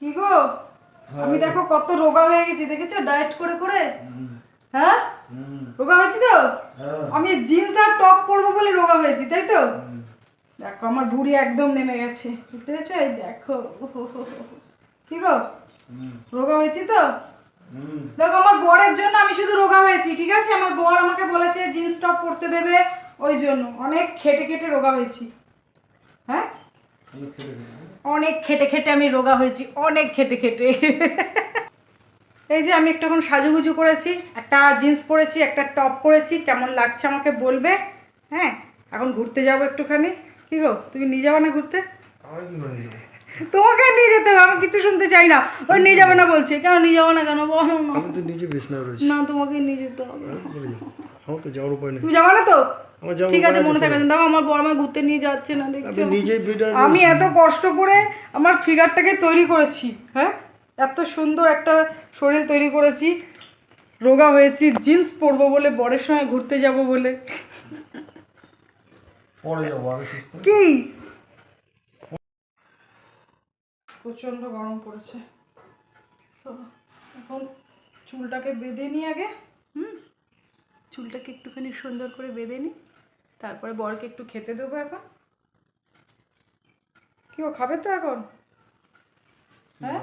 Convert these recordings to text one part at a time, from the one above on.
কি গো আমি দেখো কত রোগা হয়ে গেছি, দেখেছো ডায়েট করে করে। হ্যাঁ রোগা হয়েছি তো। আমি জিন্স আর টপ পরবো বলে রোগা হয়েছি, তাই তো। দেখো আমার ভুঁড়ি একদম নেমে গেছে, বুঝতে পেরেছো? এই দেখো কি গো রোগা হয়েছি তো। দেখো আমার বরের জন্য আমি শুধু রোগা হয়েছি, ঠিক আছে। আমার বর আমাকে বলেছে জিন্স টপ পরতে দেবে, ওই জন্য অনেক খেটে খেটে রোগা হয়েছি। হ্যাঁ অনেক খেটে খেটে আমি রোগা হয়েছি, অনেক খেটে খেটে। এই যে আমি একটু এখন সাজুগুজু করেছি, একটা জিন্স পরেছি, একটা টপ পরেছি, কেমন লাগছে আমাকে বলবে। হ্যাঁ এখন ঘুরতে যাবো একটুখানি। কি গো তুমি নিয়ে যাবে না ঘুরতে? তোমাকে নিয়ে যেতে হবে, আমি কিছু শুনতে চাই না। ওই নিয়ে যাবে না বলছে, কেন নিয়ে যাবো না কেন বলো না। আমি তো নিজে বিছনায় রয়েছি। না তোমাকে নিয়ে যেতে হবে। আমার তো যাওয়ার উপায় নেই। তুমি যাবে না তো? আমার যাওয়ার ঠিক আছে উপায় মনে থাকে। দেখো আমার বড় মা ঘুরতে নিয়ে যাচ্ছে না, দেখছো। আমি নিজেই বিড়াল। আমি এত কষ্ট করে আমার ফিগারটাকে তৈরি করেছি, হ্যাঁ এত সুন্দর একটা শরীর তৈরি করেছি, রোগা হয়েছি জিন্স পরবো বলে, বরের সঙ্গে ঘুরতে যাব বলে। পরে যাবো আরো সুস্থ। কি প্রচন্ড গরম পড়েছে, তো এখন চুলটাকে বেঁধে নিই আগে। চুলটাকে একটুখানি সুন্দর করে বেঁধে নিই, তারপরে বরকে একটু খেতে দেবো এখন। কি ও খাবে তো এখন? হ্যাঁ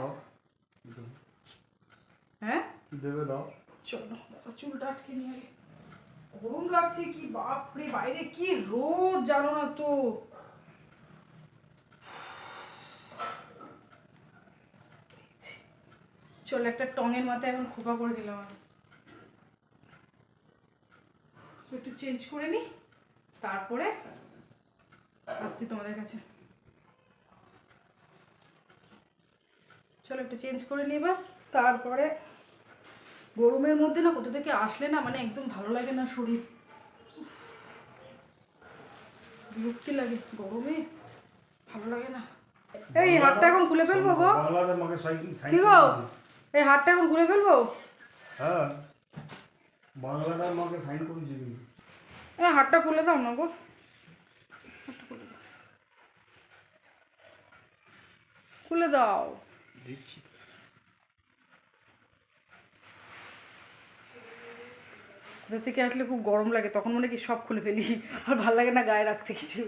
হ্যাঁ দেবে দাও। চলো দেখো চুলটা আটকে নিয়ে আগে। গরম লাগছে কি বাপরে, বাইরে কি রোদ জানো না তো। চলো একটা টঙের মাথায় এখন খোপা করে দিলাম আমি, একটু চেঞ্জ করে নিই, তারপরে আসছি তোমাদের কাছে। চলো একটু চেঞ্জ করে নিবা, তারপরে গরমের মধ্যে না কোথা থেকে আসলে না মানে একদম ভালো লাগে না শরীর, বিরক্তি লাগে গরমে, ভালো লাগে না। এই হাতটা এখন খুলে ফেলবো গো। কি গো এই হাতটা এখন খুলে ফেলবো? হ্যাঁ বাংলাটার মাকে সাইন করে দিবি। এই হাতটা খুলে দাও না গো, খুলে দাও। দিচ্ছি। কোথা থেকে আসলে খুব গরম লাগে, তখন মনে কি সব খুলে ফেলি, আর ভালো লাগে না গায়ে রাখতে কিছু।